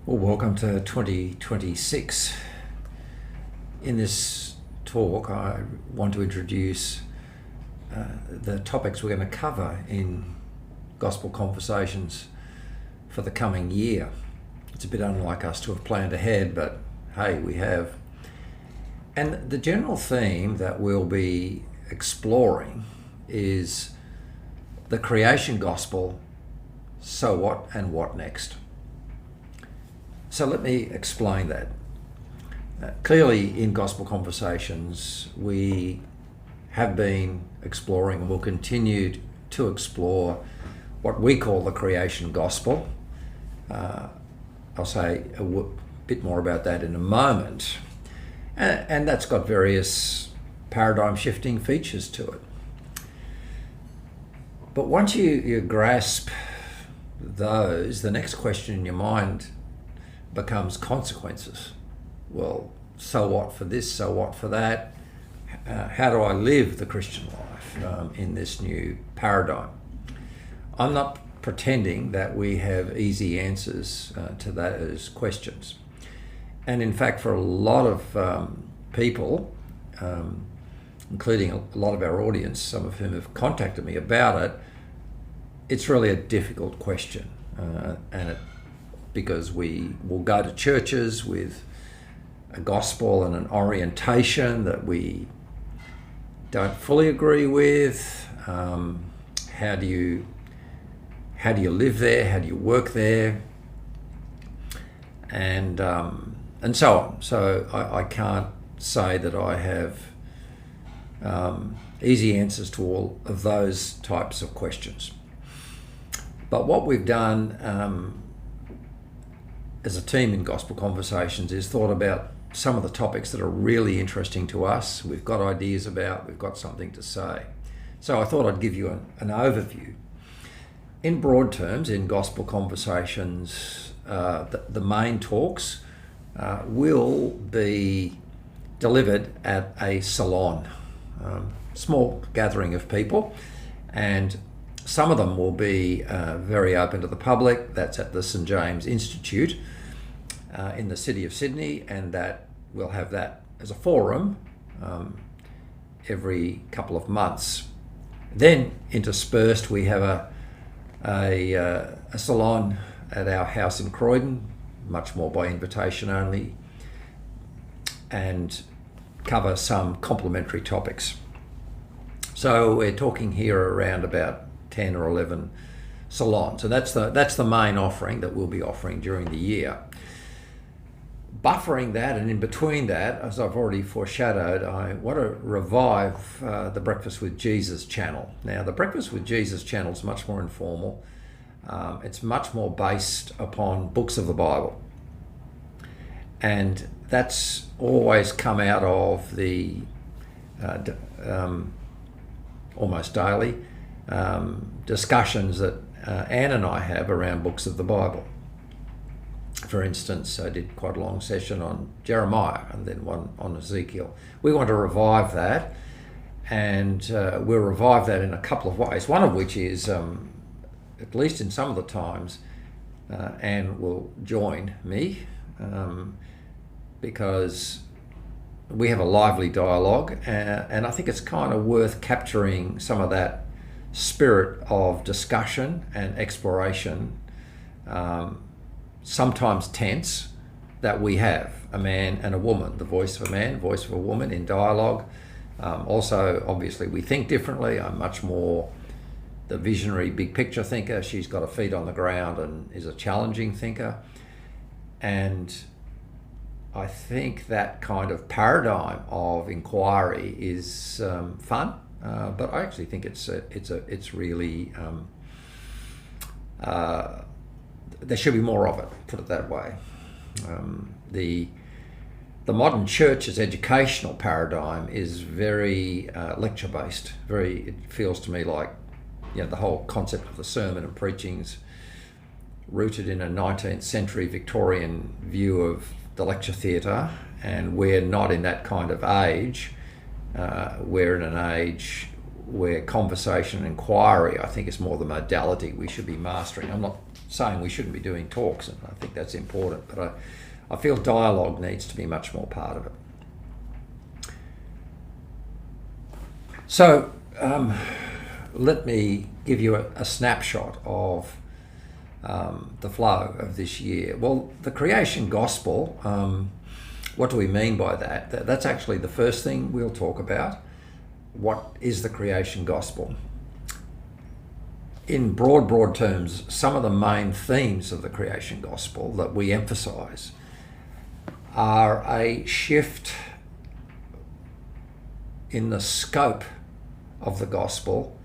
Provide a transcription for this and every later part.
Well, welcome to 2026. In this talk, I want to introduce the topics we're going to cover in Gospel Conversations for the coming year. It's a bit unlike us to have planned ahead, but hey, we have. And the general theme that we'll be exploring is the creation gospel, so what and what next? So let me explain that. Clearly in Gospel Conversations, we have been exploring and will continue to explore what we call the creation gospel. I'll say a bit more about that in a moment. And that's got various paradigm shifting features to it. But once you grasp those, the next question in your mind becomes consequences. Well, so what for this, so what for that? How do I live the Christian life in this new paradigm? I'm not pretending that we have easy answers to those questions. And in fact, for a lot of people, including a lot of our audience, some of whom have contacted me about it, it's really a difficult question. Because we will go to churches with a gospel and an orientation that we don't fully agree with. How do you live there? How do you work there? And so on. So I can't say that I have easy answers to all of those types of questions. But what we've done as a team in Gospel Conversations is thought about some of the topics that are really interesting to us, we've got ideas about, we've got something to say. So I thought I'd give you an overview. In broad terms, in Gospel Conversations, the main talks will be delivered at a salon, small gathering of people, and some of them will be very open to the public. That's at the St James Institute in the city of Sydney, and that we'll have that as a forum every couple of months. Then interspersed, we have a salon at our house in Croydon, much more by invitation only, and cover some complementary topics. So we're talking here around about 10 or 11 salons. So that's the main offering that we'll be offering during the year. Buffering that and in between that, as I've already foreshadowed, I want to revive the Breakfast with Jesus channel. Now, the Breakfast with Jesus channel is much more informal. It's much more based upon books of the Bible. And that's always come out of the almost daily discussions that Anne and I have around books of the Bible. For instance, I did quite a long session on Jeremiah and then one on Ezekiel. We want to revive that, and we'll revive that in a couple of ways. One of which is, at least in some of the times, Anne will join me because we have a lively dialogue, and I think it's kind of worth capturing some of that spirit of discussion and exploration, sometimes tense, that we have, a man and a woman, the voice of a man, voice of a woman in dialogue. Also, obviously, we think differently. I'm much more the visionary, big picture thinker. She's got her feet on the ground and is a challenging thinker. And I think that kind of paradigm of inquiry is fun. But I actually think it's really there should be more of it. Put it that way. The modern church's educational paradigm is very lecture based. It feels to me like the whole concept of the sermon and preaching's rooted in a 19th century Victorian view of the lecture theatre, and we're not in that kind of age. We're in an age where conversation and inquiry, I think, is more the modality we should be mastering. I'm not saying we shouldn't be doing talks, and I think that's important, but I feel dialogue needs to be much more part of it. So let me give you a snapshot of the flow of this year. Well, the creation gospel, what do we mean by that? That's actually the first thing we'll talk about. What is the creation gospel? In broad terms, some of the main themes of the creation gospel that we emphasize are a shift in the scope of the gospel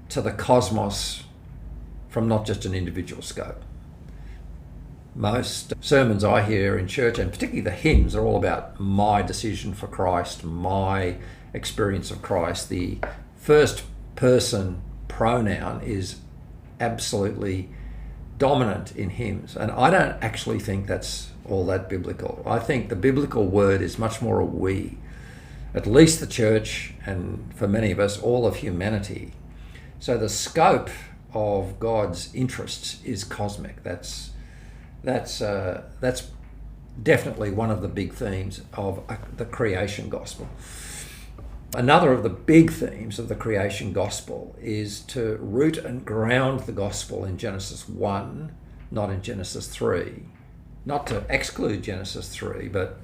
to the cosmos from not just an individual scope. Most sermons I hear in church, and particularly the hymns, are all about my decision for Christ, my experience of Christ. The first person pronoun is absolutely dominant in hymns, and I don't actually think that's all that biblical. I think the biblical word is much more a we, at least the church, and for many of us, all of humanity. So the scope of God's interests is cosmic. That's definitely one of the big themes of the creation gospel. Another of the big themes of the creation gospel is to root and ground the gospel in Genesis 1, not in Genesis 3. Not to exclude Genesis 3, but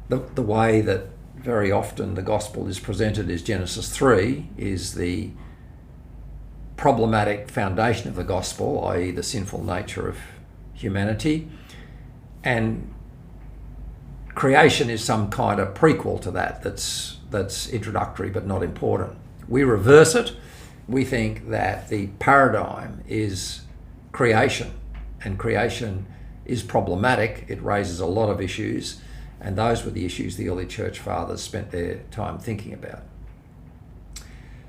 the way that very often the gospel is presented is Genesis 3 is the problematic foundation of the gospel, i.e. the sinful nature of humanity, and creation is some kind of prequel to that that's introductory but not important. We reverse it. We think that the paradigm is creation, and creation is problematic. It raises a lot of issues, and those were the issues the early church fathers spent their time thinking about.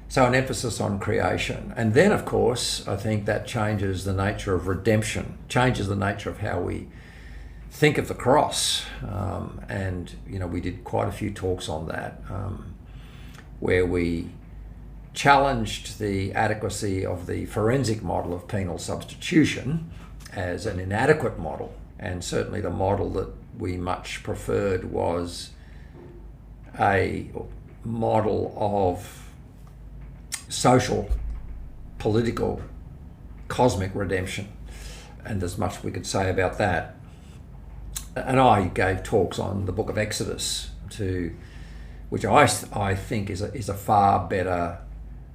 So an emphasis on creation. And then, of course, I think that changes the nature of redemption, changes the nature of how we think of the cross. And, we did quite a few talks on that, where we challenged the adequacy of the forensic model of penal substitution as an inadequate model. And certainly the model that we much preferred was a model of social, political, cosmic redemption. And there's much we could say about that. And I gave talks on the book of Exodus, which I think is a far better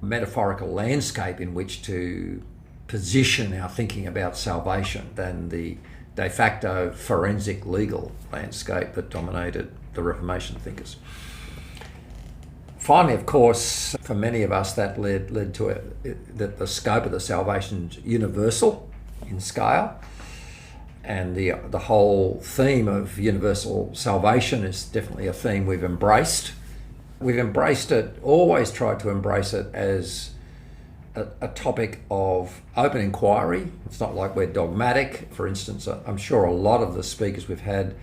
metaphorical landscape in which to position our thinking about salvation than the de facto forensic legal landscape that dominated the Reformation thinkers. Finally, of course, for many of us, that led to that the scope of the salvation is universal in scale, and the whole theme of universal salvation is definitely a theme we've embraced. We've embraced it, always tried to embrace it as a topic of open inquiry. It's not like we're dogmatic. For instance, I'm sure a lot of the speakers we've had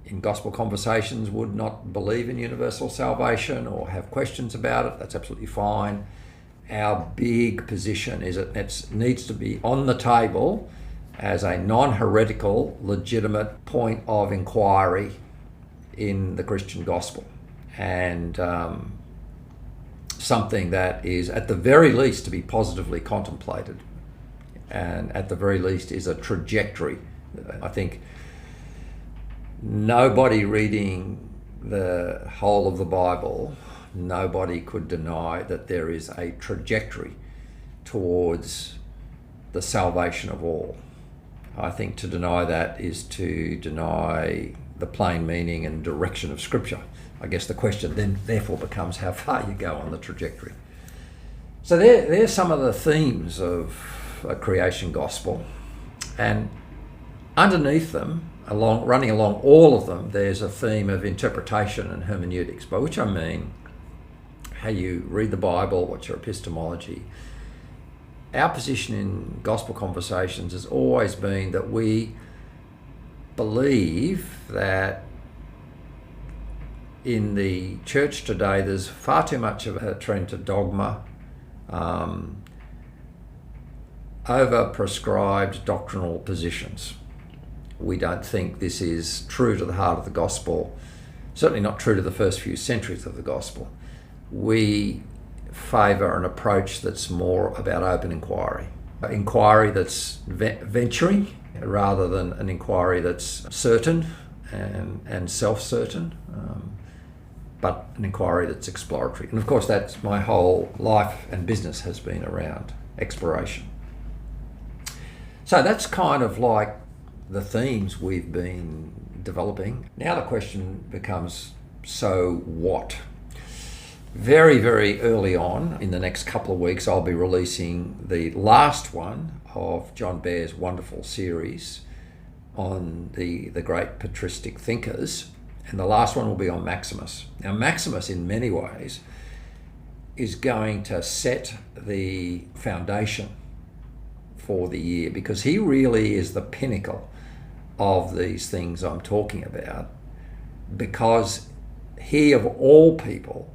in gospel conversations would not believe in universal salvation or have questions about it. That's absolutely fine. Our big position is it needs to be on the table as a non-heretical, legitimate point of inquiry in the Christian gospel, and something that is at the very least to be positively contemplated, and at the very least is a trajectory. I think nobody reading the whole of the Bible, nobody could deny that there is a trajectory towards the salvation of all. I think to deny that is to deny the plain meaning and direction of Scripture. I guess the question then therefore becomes how far you go on the trajectory. So there's some of the themes of a creation gospel, and underneath them, running along all of them, there's a theme of interpretation and hermeneutics, by which I mean how you read the Bible, what's your epistemology. Our position in gospel conversations has always been that we believe that in the church today, there's far too much of a trend to dogma, over-prescribed doctrinal positions. We don't think this is true to the heart of the gospel, certainly not true to the first few centuries of the gospel. We favour an approach that's more about open inquiry. Inquiry that's venturing rather than an inquiry that's certain and self-certain, but an inquiry that's exploratory. And of course, that's my whole life and business has been around exploration. So that's kind of like the themes we've been developing. Now the question becomes, so what? Very, very early on, in the next couple of weeks, I'll be releasing the last one of John Bear's wonderful series on the great patristic thinkers, and the last one will be on Maximus. Now, Maximus, in many ways, is going to set the foundation for the year, because he really is the pinnacle of these things I'm talking about, because he, of all people,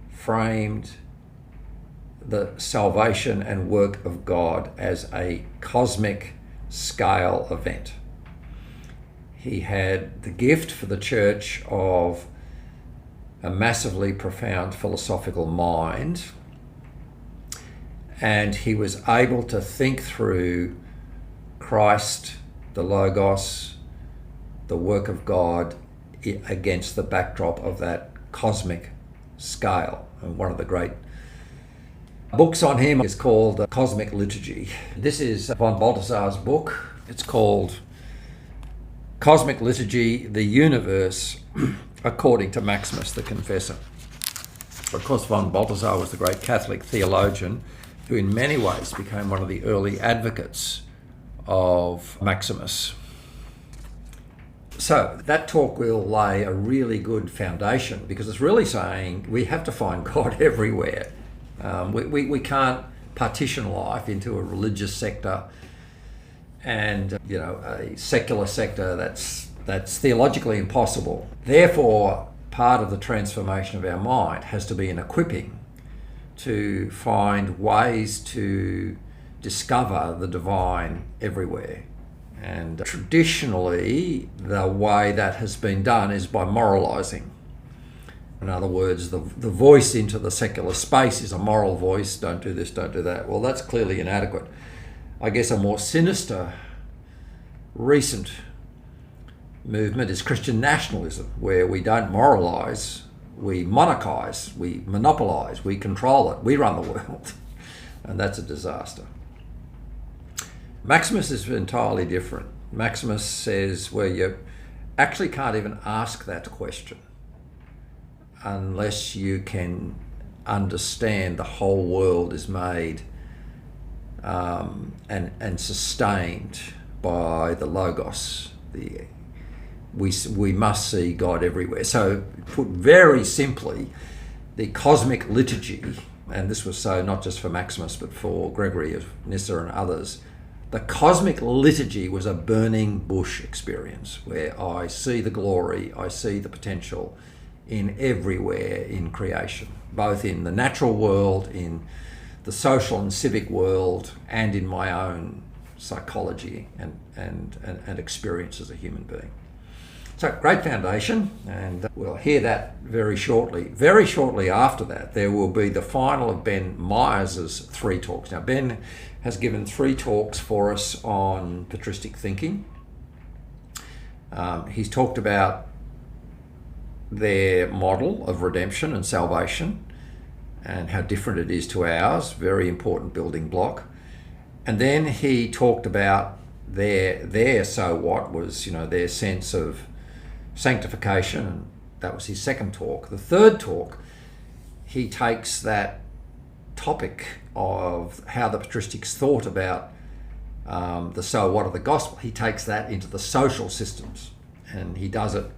framed the salvation and work of God as a cosmic scale event. He had the gift for the church of a massively profound philosophical mind, and he was able to think through Christ, the Logos, the work of God against the backdrop of that cosmic scale. And one of the great books on him is called Cosmic Liturgy. This is von Balthasar's book. It's called Cosmic Liturgy, the Universe According to Maximus the Confessor. Of course, von Balthasar was the great Catholic theologian who in many ways became one of the early advocates of Maximus. So that talk will lay a really good foundation, because it's really saying we have to find God everywhere. We can't partition life into a religious sector and a secular sector. That's theologically impossible. Therefore, part of the transformation of our mind has to be an equipping to find ways to discover the divine everywhere. And traditionally, the way that has been done is by moralising. In other words, the voice into the secular space is a moral voice. Don't do this, don't do that. Well, that's clearly inadequate. I guess a more sinister recent movement is Christian nationalism, where we don't moralise, we monarchise, we monopolise, we control it, we run the world. And that's a disaster. Maximus is entirely different. Maximus says where you actually can't even ask that question unless you can understand the whole world is made and sustained by the Logos. We must see God everywhere. So, put very simply, the cosmic liturgy, and this was so not just for Maximus but for Gregory of Nyssa and others, the cosmic liturgy was a burning bush experience where I see the glory, I see the potential in everywhere in creation, both in the natural world, in the social and civic world, and in my own psychology and experience as a human being. So, great foundation, and we'll hear that very shortly. Very shortly after that, there will be the final of Ben Myers's 3 talks. Now, Ben has given 3 talks for us on patristic thinking. He's talked about their model of redemption and salvation and how different it is to ours, very important building block. And then he talked about their so what was, their sense of sanctification, and that was his second talk. The third talk, he takes that topic of how the patristics thought about the so what of the gospel. He takes that into the social systems, and he does it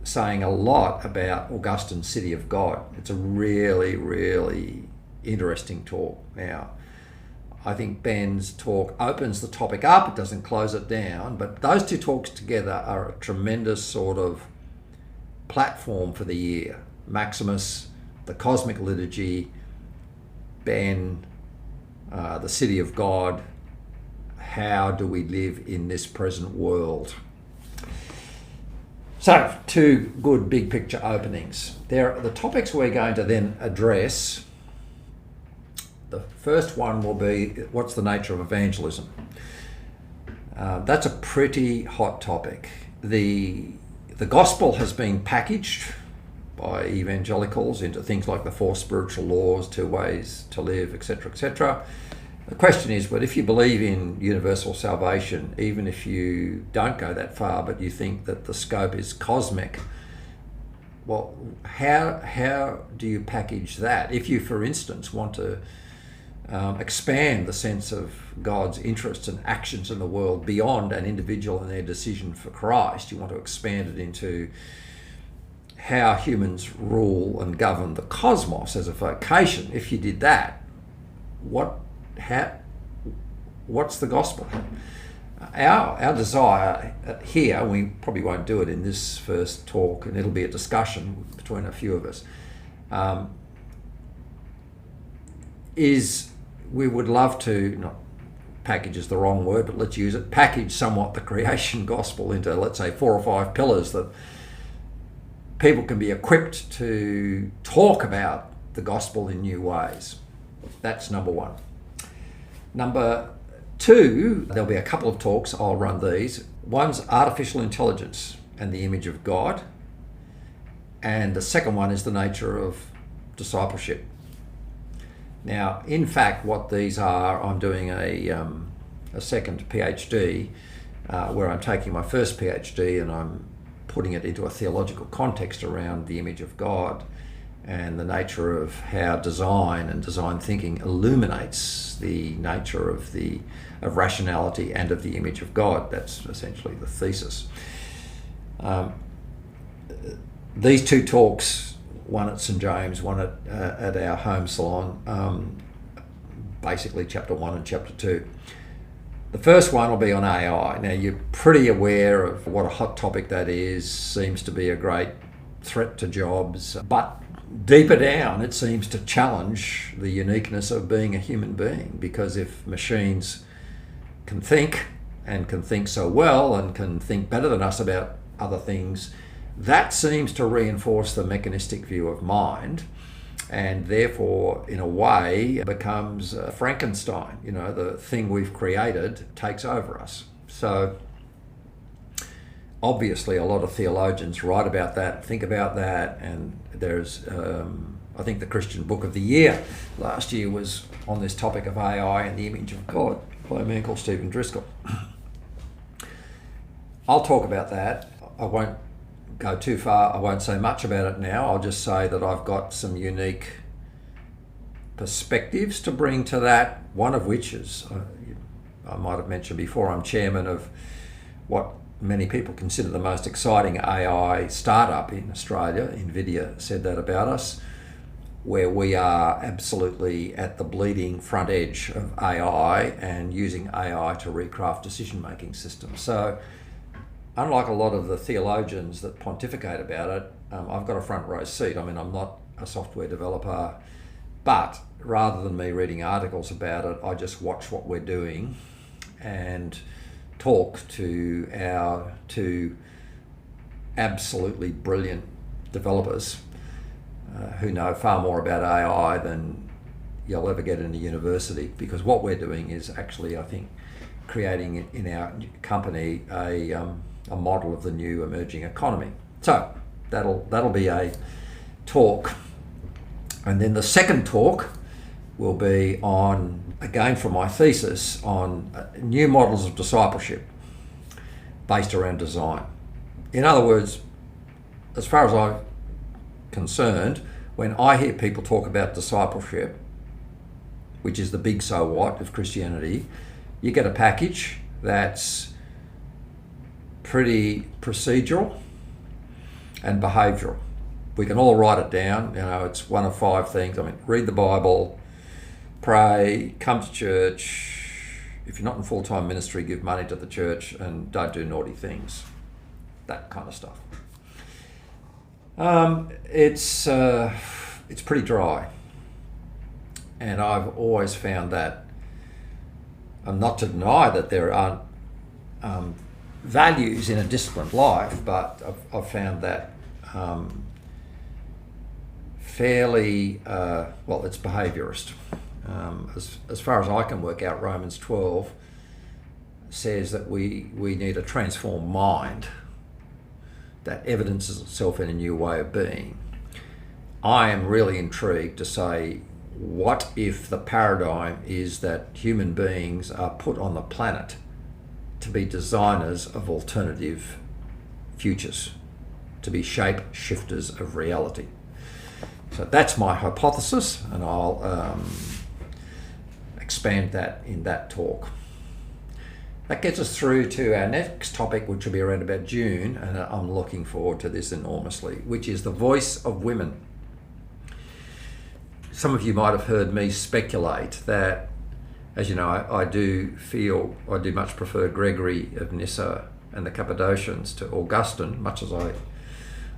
saying a lot about Augustine's City of God. It's a really, really interesting talk. Now, I think Ben's talk opens the topic up, it doesn't close it down, but those 2 talks together are a tremendous sort of platform for the year. Maximus, the Cosmic Liturgy, Ben, the City of God. How do we live in this present world? So, two good big picture openings. The topics we're going to then address. The first one will be, what's the nature of evangelism? That's a pretty hot topic. The gospel has been packaged by evangelicals into things like the 4 spiritual laws, 2 ways to live, etc., etc. The question is, but if you believe in universal salvation, even if you don't go that far, but you think that the scope is cosmic, well, how do you package that? If you, for instance, want to expand the sense of God's interests and actions in the world beyond an individual and their decision for Christ, you want to expand it into how humans rule and govern the cosmos as a vocation. If you did that, what's the gospel? Our desire here, we probably won't do it in this first talk, and it'll be a discussion between a few of us, is we would love to, not package is the wrong word, but let's use it, package somewhat the creation gospel into, let's say, 4 or 5 pillars that people can be equipped to talk about the gospel in new ways. That's number 1. Number 2, there'll be a couple of talks, I'll run these. One's artificial intelligence and the image of God. And the second one is the nature of discipleship. Now, in fact, what these are, I'm doing a second PhD where I'm taking my first PhD and I'm putting it into a theological context around the image of God and the nature of how design and design thinking illuminates the nature of rationality and of the image of God. That's essentially the thesis. These 2 talks, one at St James, one at our home salon, basically chapter 1 and chapter 2. The first one will be on AI. Now, you're pretty aware of what a hot topic that is, seems to be a great threat to jobs, but deeper down it seems to challenge the uniqueness of being a human being, because if machines can think and can think so well and can think better than us about other things, that seems to reinforce the mechanistic view of mind, and therefore, in a way, becomes Frankenstein. You know, the thing we've created takes over us. So, obviously, a lot of theologians write about that, think about that, and there's, I think the Christian Book of the Year last year was on this topic of AI and the image of God by a man called Stephen Driscoll. I'll talk about that. I won't go too far. I won't say much about it now. I'll just say that I've got some unique perspectives to bring to that, one of which is, I might have mentioned before, I'm chairman of what many people consider the most exciting AI startup in Australia. NVIDIA said that about us, where we are absolutely at the bleeding front edge of AI and using AI to recraft decision-making systems. So, unlike a lot of the theologians that pontificate about it, I've got a front row seat. I mean, I'm not a software developer, but rather than me reading articles about it, I just watch what we're doing and talk to our 2 absolutely brilliant developers who know far more about AI than you'll ever get in a university, because what we're doing is actually, I think, creating in our company a model of the new emerging economy. So that'll be a talk. And then the second talk will be on, again from my thesis, on new models of discipleship based around design. In other words, as far as I'm concerned, when I hear people talk about discipleship, which is the big so what of Christianity, you get a package that's pretty procedural and behavioural. We can all write it down. You know, it's one of 5 things. I mean, read the Bible, pray, come to church. If you're not in full-time ministry, give money to the church and don't do naughty things. That kind of stuff. It's pretty dry, and I've always found that. Not to deny that there aren't values in a disciplined life, but I've found that fairly well. It's behaviourist. As far as I can work out, Romans 12 says that we need a transformed mind that evidences itself in a new way of being. I am really intrigued to say, what if the paradigm is that human beings are put on the planet to be designers of alternative futures, to be shape shifters of reality? So that's my hypothesis, and I'll expand that in that talk. That gets us through to our next topic, which will be around about June, and I'm looking forward to this enormously, which is the voice of women. Some of you might have heard me speculate that, as you know, I do much prefer Gregory of Nyssa and the Cappadocians to Augustine, much as I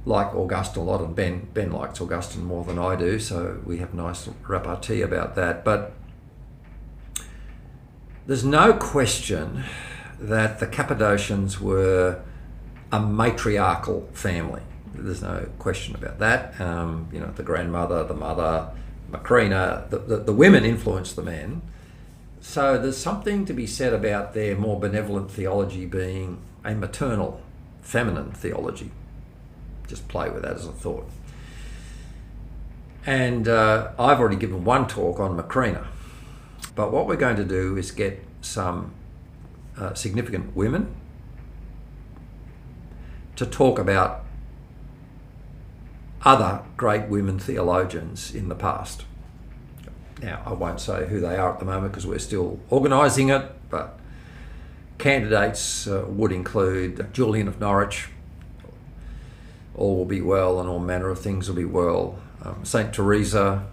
like Augustine a lot, and Ben likes Augustine more than I do, so we have nice repartee about that. But there's no question that the Cappadocians were a matriarchal family. There's no question about that. The grandmother, the mother, Macrina, the women influenced the men. So there's something to be said about their more benevolent theology being a maternal, feminine theology. Just play with that as a thought. And I've already given one talk on Macrina. But what we're going to do is get some significant women to talk about other great women theologians in the past. Now, I won't say who they are at the moment because we're still organising it, but candidates would include Julian of Norwich, all will be well and all manner of things will be well, St. Teresa,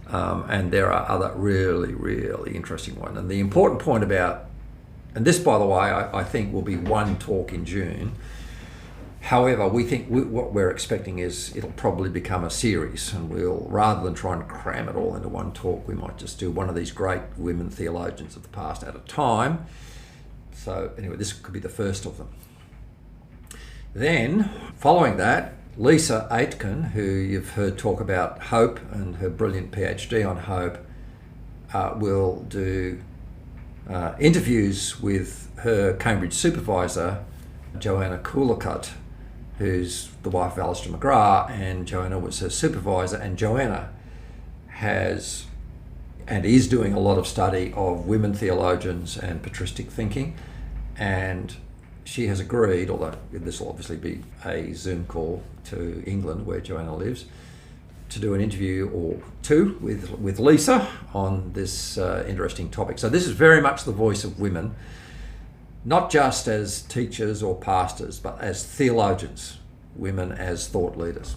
and there are other really, really interesting ones. And the important point about, and this, by the way, I think will be one talk in June. However, we think what we're expecting is it'll probably become a series, and we'll, rather than try and cram it all into one talk, we might just do one of these great women theologians of the past at a time. So anyway, this could be the first of them. Then, following that, Lisa Aitken, who you've heard talk about hope and her brilliant PhD on hope, will do interviews with her Cambridge supervisor, Joanna Coolicutt, who's the wife of Alistair McGrath, and Joanna was her supervisor, and Joanna has and is doing a lot of study of women theologians and patristic thinking, and she has agreed, although this will obviously be a Zoom call to England where Joanna lives, to do an interview or two with Lisa on this interesting topic. So this is very much the voice of women, not just as teachers or pastors, but as theologians, women as thought leaders.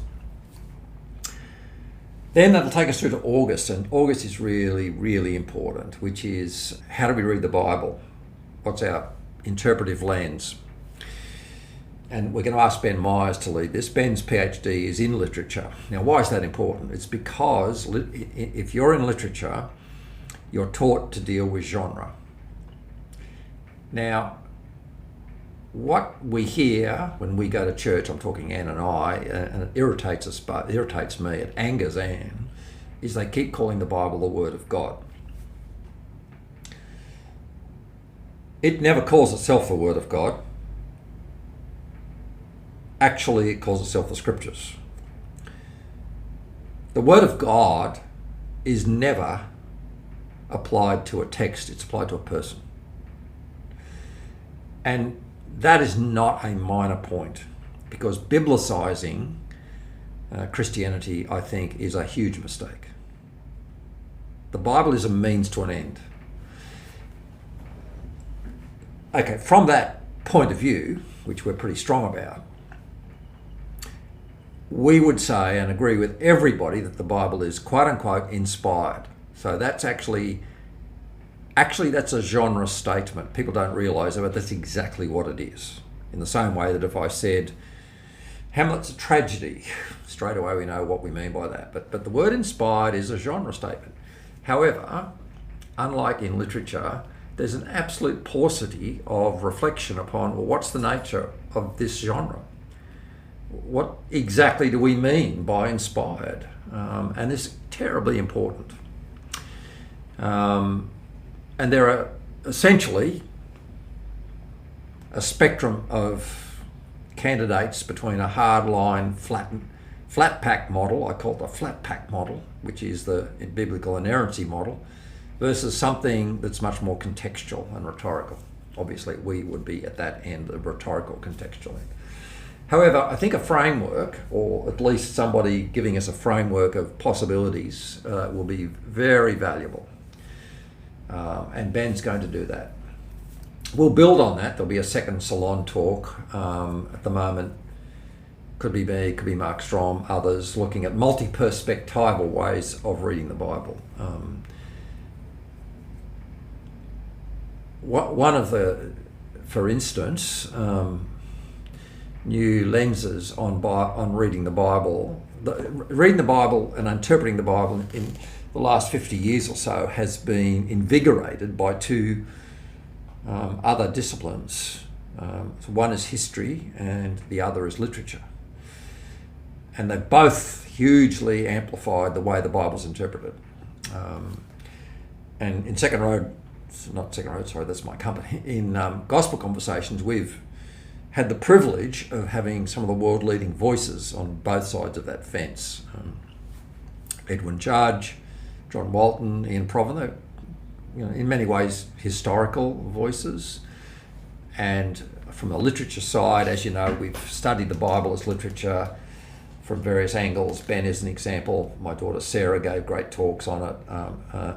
Then that'll take us through to August, and August is really, really important, which is how do we read the Bible? What's our interpretive lens? And we're going to ask Ben Myers to lead this. Ben's PhD is in literature. Now, why is that important? It's because if you're in literature, you're taught to deal with genre. Now, what we hear when we go to church, I'm talking Anne and I, and it irritates us, but it irritates me, it angers Anne, is they keep calling the Bible the Word of God. It never calls itself the Word of God. Actually, it calls itself the Scriptures. The Word of God is never applied to a text, it's applied to a person. And that is not a minor point, because biblicizing Christianity, I think, is a huge mistake. The Bible is a means to an end. Okay, from that point of view, which we're pretty strong about, we would say and agree with everybody that the Bible is quote unquote inspired. So that's actually that's a genre statement. People don't realise it, but that's exactly what it is. In the same way that if I said Hamlet's a tragedy. Straight away we know what we mean by that. But the word inspired is a genre statement. However, unlike in literature, there's an absolute paucity of reflection upon, well, what's the nature of this genre? What exactly do we mean by inspired? And this is terribly important. And there are essentially a spectrum of candidates between a hard-line, flat pack model, I call it the flat pack model, which is the biblical inerrancy model, versus something that's much more contextual and rhetorical. Obviously, we would be at that end, the rhetorical contextual end. However, I think a framework, or at least somebody giving us a framework of possibilities, will be very valuable. And Ben's going to do that. We'll build on that. There'll be a second salon talk. At the moment, could be me, could be Mark Strom, others, looking at multi-perspectival ways of reading the Bible. One of the, for instance, new lenses on reading the Bible. Reading the Bible and interpreting the Bible in the last 50 years or so has been invigorated by two other disciplines. So one is history and the other is literature. And they both hugely amplified the way the Bible's interpreted. And in that's my company. In Gospel Conversations, we've had the privilege of having some of the world-leading voices on both sides of that fence. Edwin Judge, John Walton, Ian Provan, in many ways historical voices. And from the literature side, as you know, we've studied the Bible as literature from various angles. Ben is an example. My daughter Sarah gave great talks on it.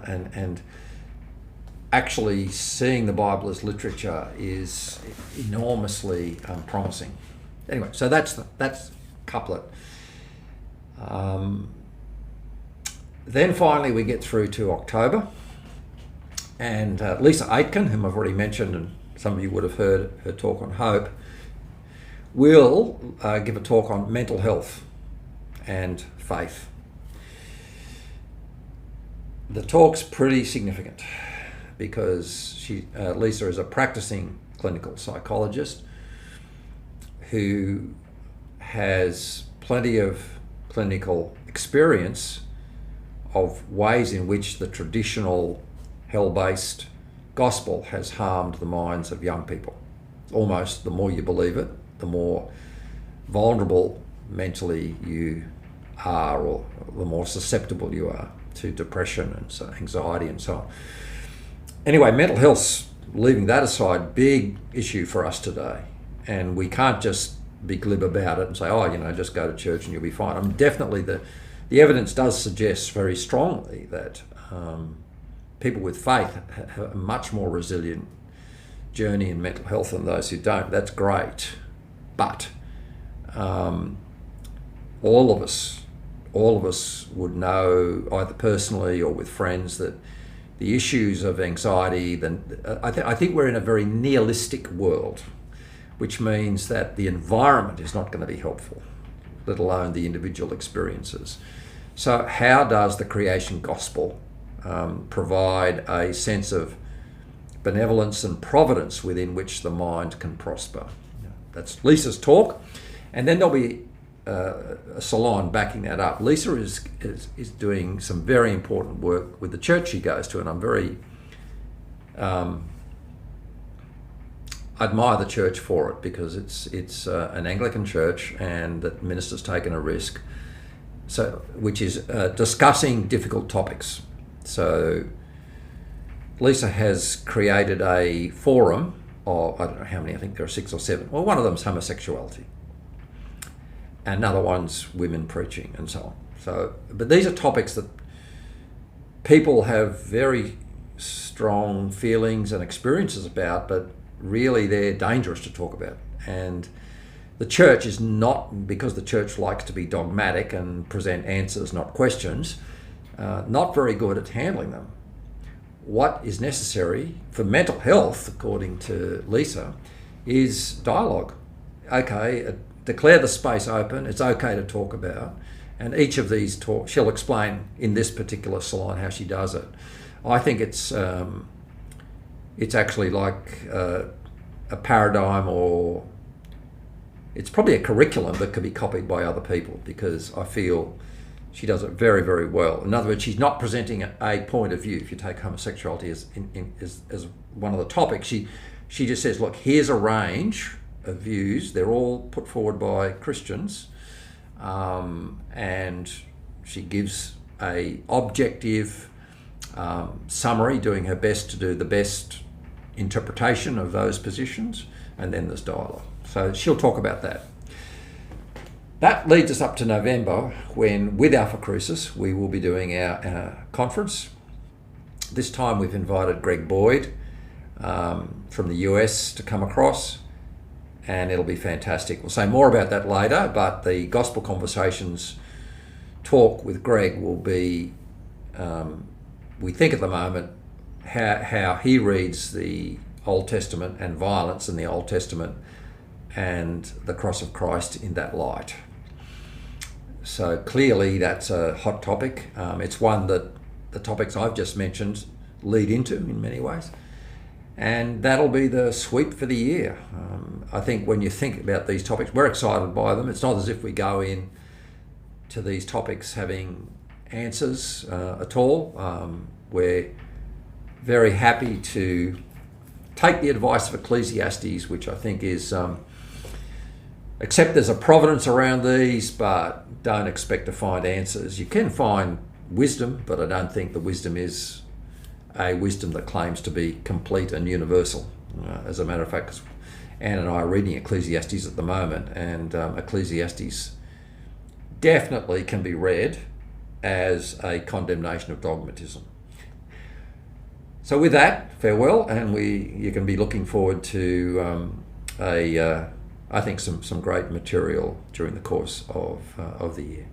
And actually seeing the Bible as literature is enormously promising. Anyway, so that's couplet. Then finally we get through to October, and Lisa Aitken, whom I've already mentioned, and some of you would have heard her talk on hope, will give a talk on mental health and faith. The talk's pretty significant because Lisa is a practicing clinical psychologist who has plenty of clinical experience of ways in which the traditional hell-based gospel has harmed the minds of young people. Almost the more you believe it, the more vulnerable mentally you are, or the more susceptible you are to depression and anxiety and so on. Anyway, mental health, leaving that aside, big issue for us today. And we can't just be glib about it and say, just go to church and you'll be fine. I mean, definitely the evidence does suggest very strongly that people with faith have a much more resilient journey in mental health than those who don't. That's great. But all of us would know, either personally or with friends, that the issues of anxiety, I think we're in a very nihilistic world, which means that the environment is not going to be helpful, let alone the individual experiences. So how does the creation gospel provide a sense of benevolence and providence within which the mind can prosper? That's Lisa's talk. And then there'll be a salon backing that up. Lisa is doing some very important work with the church she goes to, and I'm very admire the church for it, because it's an Anglican church and that minister's taken a risk, which is discussing difficult topics. So Lisa has created a forum of, I don't know how many, I think there are 6 or 7. Well, one of them is homosexuality. Another one's women preaching and so on. But these are topics that people have very strong feelings and experiences about, but really they're dangerous to talk about. And the church is not, because the church likes to be dogmatic and present answers, not questions, not very good at handling them. What is necessary for mental health, according to Lisa, is dialogue. Okay, declare the space open. It's okay to talk about. And each of these talks, she'll explain in this particular salon how she does it. I think it's actually like a paradigm, or it's probably a curriculum that could be copied by other people, because I feel she does it very, very well. In other words, she's not presenting a point of view. If you take homosexuality as one of the topics, she just says, look, here's a range of views. They're all put forward by Christians, and she gives a objective summary, doing her best to do the best interpretation of those positions, and then there's dialogue. So she'll talk about that. That leads us up to November, when with Alpha Crucis we will be doing our conference. This time we've invited Greg Boyd from the US to come across, and it'll be fantastic. We'll say more about that later, but the Gospel Conversations talk with Greg will be, we think at the moment, how he reads the Old Testament and violence in the Old Testament and the cross of Christ in that light. So clearly that's a hot topic. It's one that the topics I've just mentioned lead into in many ways. And that'll be the sweep for the year. I think when you think about these topics, we're excited by them. It's not as if we go in to these topics having answers at all. We're very happy to take the advice of Ecclesiastes, which I think is accept there's a providence around these, but don't expect to find answers. You can find wisdom, but I don't think the wisdom is a wisdom that claims to be complete and universal. As a matter of fact, Anne and I are reading Ecclesiastes at the moment, and Ecclesiastes definitely can be read as a condemnation of dogmatism. So with that, farewell, and you can be looking forward to I think some great material during the course of the year.